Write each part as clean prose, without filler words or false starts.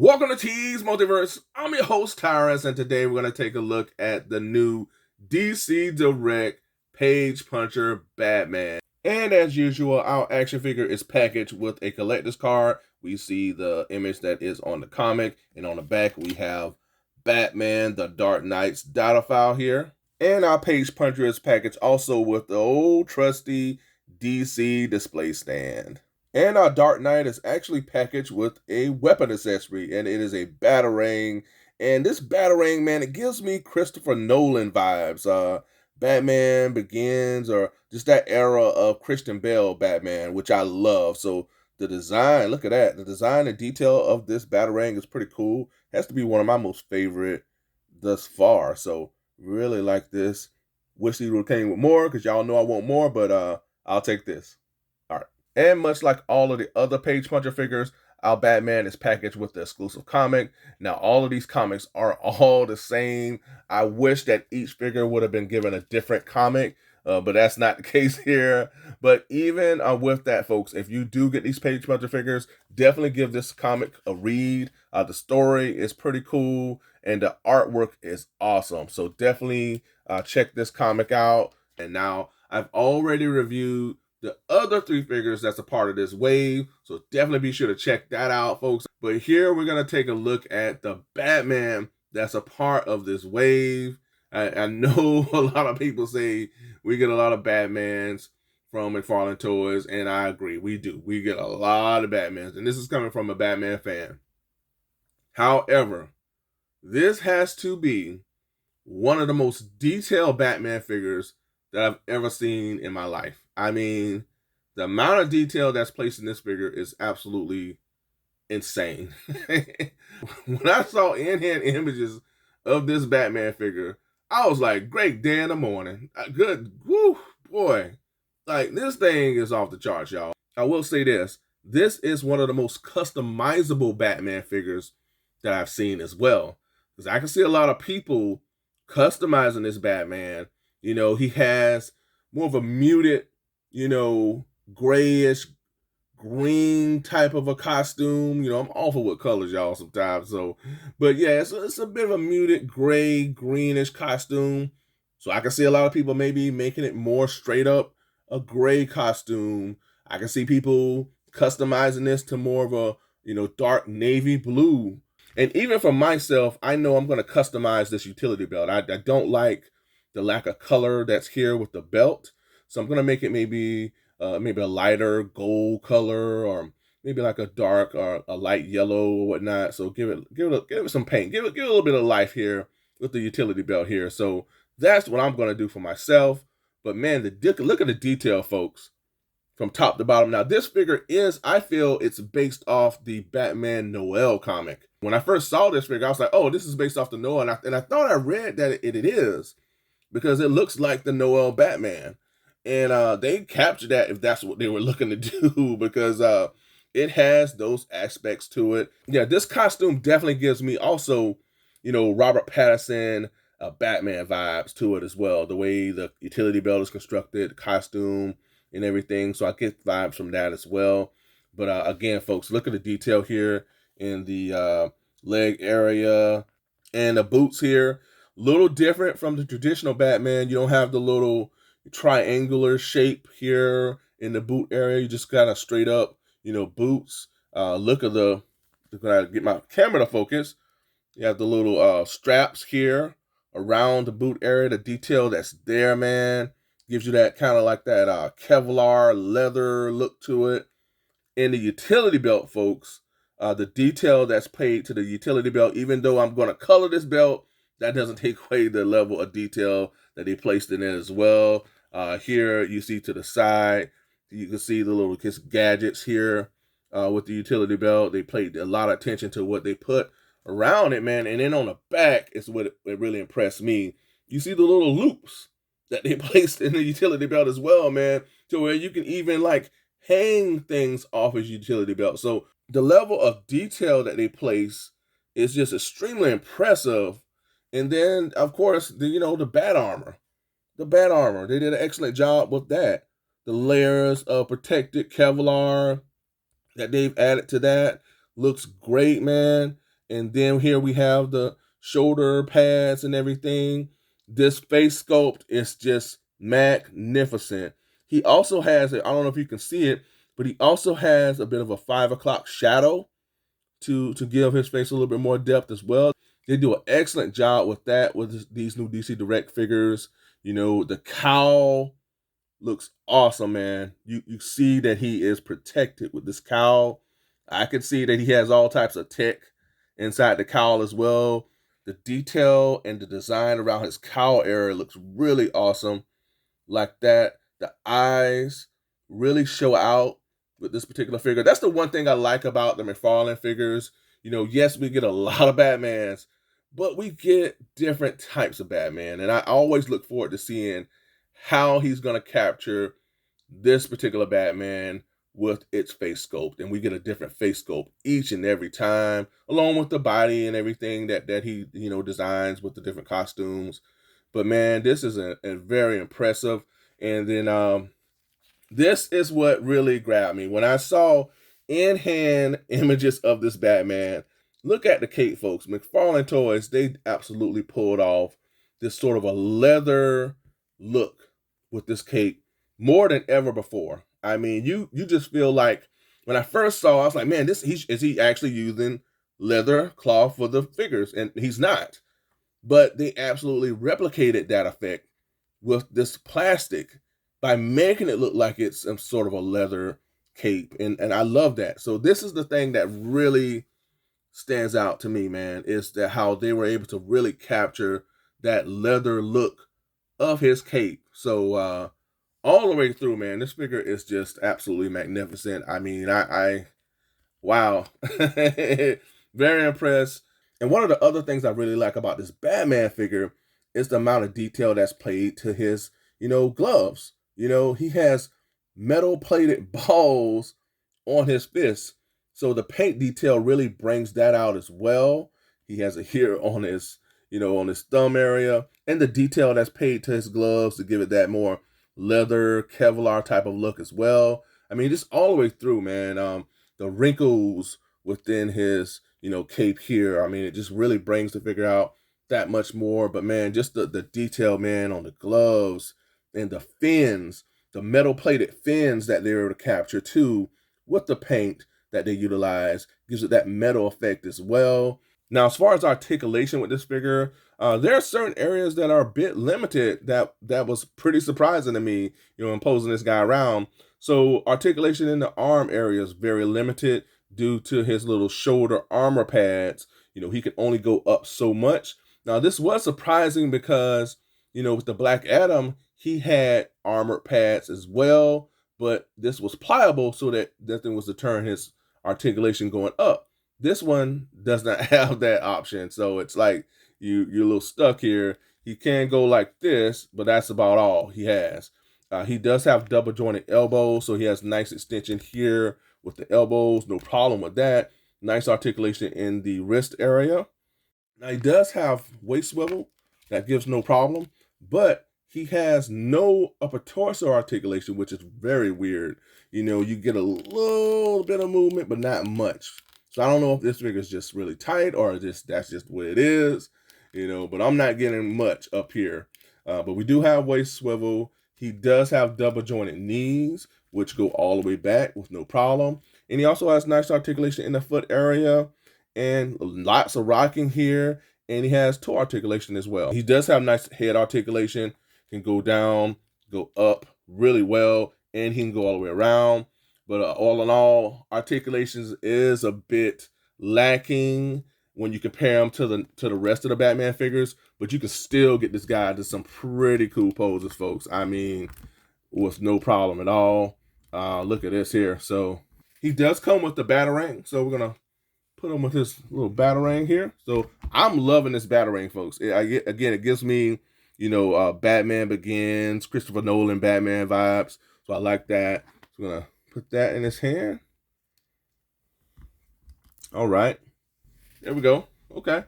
Welcome to T's Multiverse. I'm your host, Tyrus, and today we're going to take a look at the new DC Direct Page Puncher Batman. And as usual, our action figure is packaged with a collector's card. We see the image that is on the comic, and on the back we have Batman, the Dark Knight's data file here. And our Page Puncher is packaged also with the old trusty DC display stand. And our Dark Knight is actually packaged with a weapon accessory, and it is a Batarang. And this Batarang, man, it gives me Christopher Nolan vibes. Batman Begins, or just that era of Christian Bale Batman, which I love. So the design, look at that. The design and detail of this Batarang is pretty cool. Has to be one of my most favorite thus far. So really like this. Wish these would have came with more, because y'all know I want more, but I'll take this. All right. And much like all of the other Page Puncher figures, our Batman is packaged with the exclusive comic. Now, all of these comics are all the same. I wish that each figure would have been given a different comic, but that's not the case here. But even with that, folks, if you do get these Page Puncher figures, definitely give this comic a read. The story is pretty cool, and the artwork is awesome. So definitely check this comic out. And now, I've already reviewed the other three figures that's a part of this wave, so definitely be sure to check that out, folks. But here we're going to take a look at the Batman that's a part of this wave. I know a lot of people say we get a lot of Batmans from McFarlane Toys, and I agree, we do. We get a lot of Batmans, and this is coming from a Batman fan. However, this has to be one of the most detailed Batman figures that I've ever seen in my life. I mean, the amount of detail that's placed in this figure is absolutely insane. When I saw in-hand images of this Batman figure, I was like, great day in the morning. Good, woo, boy. Like, this thing is off the charts, y'all. I will say this. This is one of the most customizable Batman figures that I've seen as well. Because I can see a lot of people customizing this Batman. You know, he has more of a muted, grayish green type of a costume. I'm awful with colors, y'all, sometimes. So, but yeah, it's a bit of a muted gray, greenish costume. So I can see a lot of people maybe making it more straight up a gray costume. I can see people customizing this to more of a, dark navy blue. And even for myself, I know I'm going to customize this utility belt. I don't like the lack of color that's here with the belt. So I'm going to make it maybe a lighter gold color, or maybe like a dark or a light yellow or whatnot. So give it some paint. Give it a little bit of life here with the utility belt here. So that's what I'm going to do for myself. But man, look at the detail, folks, from top to bottom. Now, this figure is, I feel it's based off the Batman Noel comic. When I first saw this figure, I was like, oh, this is based off the Noel. And I thought I read that it is, because it looks like the Noel Batman. And they captured that, if that's what they were looking to do, because it has those aspects to it. Yeah, this costume definitely gives me also, Robert Pattinson Batman vibes to it as well. The way the utility belt is constructed, the costume, and everything. So I get vibes from that as well. But again, folks, look at the detail here in the leg area and the boots here. Little different from the traditional Batman. You don't have the little triangular shape here in the boot area. You just got a straight up, boots. Look at gotta get my camera to focus. You have the little straps here around the boot area. The detail that's there, man, gives you that kind of like that Kevlar leather look to it. In the utility belt, folks, the detail that's paid to the utility belt, even though I'm going to color this belt, that doesn't take away the level of detail that they placed in it as well. Here you see to the side, you can see the little gadgets here with the utility belt. They paid a lot of attention to what they put around it, man. And then on the back is what it really impressed me. You see the little loops that they placed in the utility belt as well, man, to where you can even like hang things off his utility belt. So the level of detail that they place is just extremely impressive. And then, of course, the bat armor. The bat armor, they did an excellent job with that. The layers of protected Kevlar that they've added to that looks great, man. And then here we have the shoulder pads and everything. This face sculpt is just magnificent. He also has, I don't know if you can see it, but he also has a bit of a 5 o'clock shadow to give his face a little bit more depth as well. They do an excellent job with that with these new DC Direct figures. The cowl looks awesome, man. You see that he is protected with this cowl. I can see that he has all types of tech inside the cowl as well. The detail and the design around his cowl area looks really awesome. Like that. The eyes really show out with this particular figure. That's the one thing I like about the McFarlane figures. Yes, we get a lot of Batmans, but we get different types of Batman. And I always look forward to seeing how he's going to capture this particular Batman with its face sculpt. And we get a different face sculpt each and every time, along with the body and everything that he, designs with the different costumes. But man, this is a very impressive. And then this is what really grabbed me. When I saw in-hand images of this Batman, look at the cape, folks. McFarlane Toys, they absolutely pulled off this sort of a leather look with this cape more than ever before. I mean, you just feel like, when I first saw, I was like, man, is he actually using leather cloth for the figures? And he's not. But they absolutely replicated that effect with this plastic by making it look like it's some sort of a leather cape. And I love that. So this is the thing that really stands out to me, man, is that how they were able to really capture that leather look of his cape. So all the way through, man, this figure is just absolutely magnificent. I mean, I wow. Very impressed. And one of the other things I really like about this Batman figure is the amount of detail that's played to his, gloves. He has metal plated balls on his fists. So the paint detail really brings that out as well. He has a here on his, on his thumb area, and the detail that's paid to his gloves to give it that more leather Kevlar type of look as well. I mean, just all the way through, man. The wrinkles within his, cape here. I mean, it just really brings the figure out that much more. But man, just the detail, man, on the gloves and the fins, the metal plated fins that they were able to capture too, with the paint that they utilize, gives it that metal effect as well. Now, as far as articulation with this figure, there are certain areas that are a bit limited that was pretty surprising to me, in posing this guy around. So articulation in the arm area is very limited due to his little shoulder armor pads. He could only go up so much. Now, this was surprising because, with the Black Adam, he had armored pads as well, but this was pliable so that nothing was to turn his articulation going up. This one does not have that option, so it's like you're a little stuck here. He can go like this, but that's about all he has. He does have double jointed elbows, so he has nice extension here with the elbows. No problem with that. Nice articulation in the wrist area. Now he does have waist swivel. That gives no problem, but he has no upper torso articulation, which is very weird. You get a little bit of movement, but not much. So I don't know if this figure is just really tight or that's just what it is, but I'm not getting much up here. But we do have waist swivel. He does have double jointed knees, which go all the way back with no problem. And he also has nice articulation in the foot area and lots of rocking here. And he has toe articulation as well. He does have nice head articulation, can go down, go up really well, and he can go all the way around. But all in all, articulations is a bit lacking when you compare him to the rest of the Batman figures. But you can still get this guy to some pretty cool poses, folks. I mean, with no problem at all. Look at this here. So he does come with the Batarang. So we're gonna put him with his little Batarang here. So I'm loving this Batarang, folks. It gives me, Batman Begins, Christopher Nolan Batman vibes. So I like that. So I'm gonna put that in his hand. All right, there we go. Okay,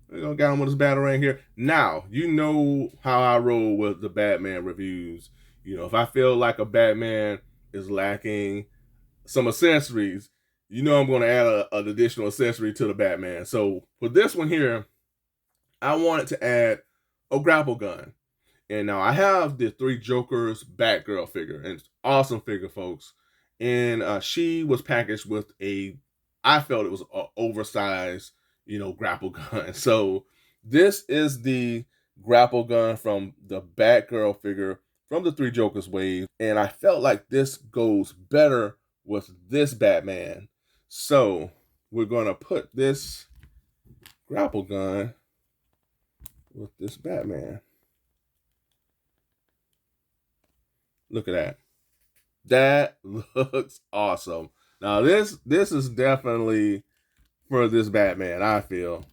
we're gonna get him with his Batarang here. Now you know how I roll with the Batman reviews. If I feel like a Batman is lacking some accessories, you know I'm going to add an additional accessory to the Batman. So for this one here, I wanted to add a grapple gun. And now I have the Three Jokers Batgirl figure, and it's awesome figure, folks. And she was packaged with I felt it was an oversized, grapple gun. So this is the grapple gun from the Batgirl figure from the Three Jokers wave, and I felt like this goes better with this Batman. So we're gonna put this grapple gun with this Batman. Look at that. That looks awesome. Now this is definitely for this Batman, I feel.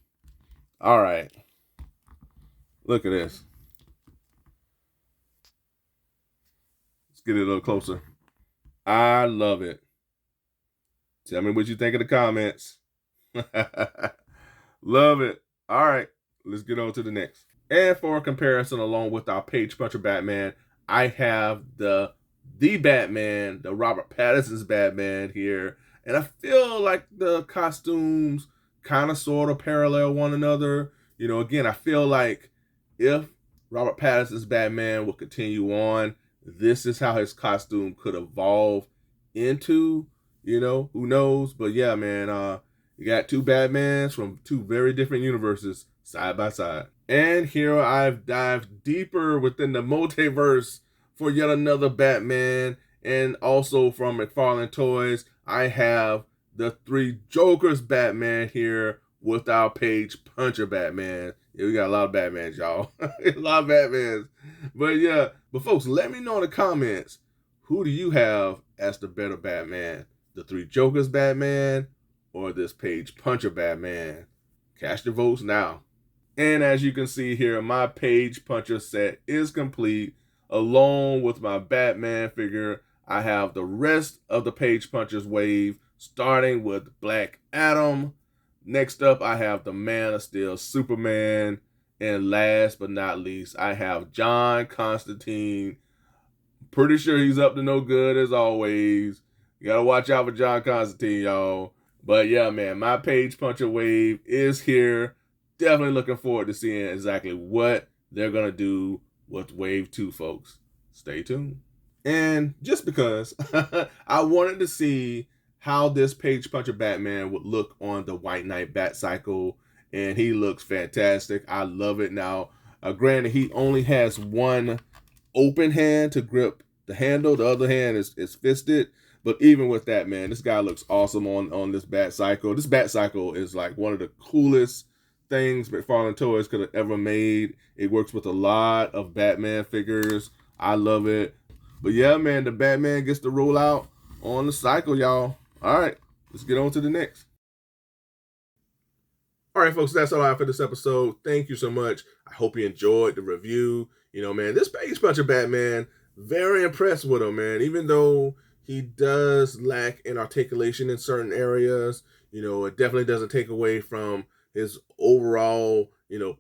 All right. Look at this. Let's get it a little closer. I love it. Tell me what you think in the comments. Love it. All right. Let's get on to the next. And for a comparison, along with our Page Puncher Batman, I have the Batman, the Robert Pattinson's Batman here. And I feel like the costumes kind of sort of parallel one another. Again, I feel like if Robert Pattinson's Batman will continue on, this is how his costume could evolve into, who knows? But yeah, man, you got two Batmans from two very different universes side by side. And here I've dived deeper within the multiverse for yet another Batman. And also from McFarlane Toys, I have the Three Jokers Batman here with our Page Puncher Batman. Yeah, we got a lot of Batmans, y'all. A lot of Batmans. But folks, let me know in the comments, who do you have as the better Batman? The Three Jokers Batman or this Page Puncher Batman? Cast your votes now. And as you can see here, my Page Puncher set is complete. Along with my Batman figure, I have the rest of the Page Punchers wave, starting with Black Adam. Next up, I have the Man of Steel Superman. And last but not least, I have John Constantine. Pretty sure he's up to no good as always. You gotta watch out for John Constantine, y'all. But yeah, man, my Page Puncher wave is here. Definitely looking forward to seeing exactly what they're going to do with Wave 2, folks. Stay tuned. And just because I wanted to see how this Page Puncher Batman would look on the White Knight Bat Cycle, and he looks fantastic. I love it now. Granted, he only has one open hand to grip the handle. The other hand is fisted. But even with that, man, this guy looks awesome on this Bat Cycle. This Bat Cycle is like one of the coolest things McFarlane Toys could have ever made. It works with a lot of Batman figures. I love it. But yeah, man, the Batman gets to roll out on the cycle, y'all. All right, let's get on to the next. All right, folks, that's all I have for this episode. Thank you so much. I hope you enjoyed the review. Man, this Page Puncher Batman, very impressed with him, man. Even though he does lack in articulation in certain areas, it definitely doesn't take away from his overall,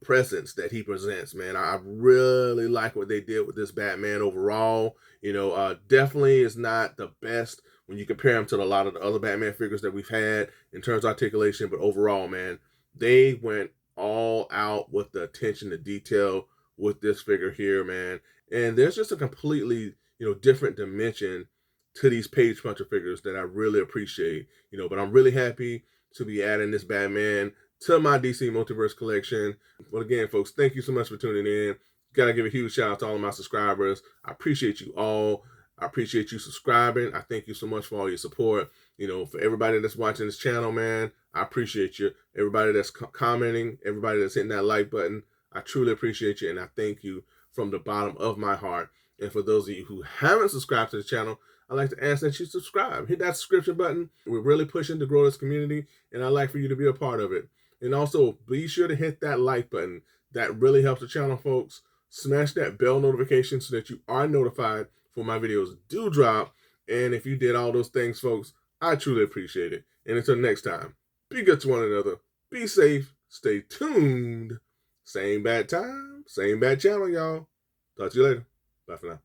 presence that he presents, man. I really like what they did with this Batman overall. Definitely is not the best when you compare him to a lot of the other Batman figures that we've had in terms of articulation, but overall, man, they went all out with the attention to detail with this figure here, man. And there's just a completely, different dimension to these Page Puncher figures that I really appreciate, but I'm really happy to be adding this Batman to my DC Multiverse collection. But again, folks, thank you so much for tuning in. Gotta give a huge shout out to all of my subscribers. I appreciate you all. I appreciate you subscribing. I thank you so much for all your support. For everybody that's watching this channel, man, I appreciate you. Everybody that's commenting, everybody that's hitting that like button, I truly appreciate you, and I thank you from the bottom of my heart. And for those of you who haven't subscribed to the channel, I'd like to ask that you subscribe. Hit that subscription button. We're really pushing to grow this community, and I'd like for you to be a part of it. And also, be sure to hit that like button. That really helps the channel, folks. Smash that bell notification so that you are notified when my videos do drop. And if you did all those things, folks, I truly appreciate it. And until next time, be good to one another. Be safe. Stay tuned. Same bad time, same bad channel, y'all. Talk to you later. Bye for now.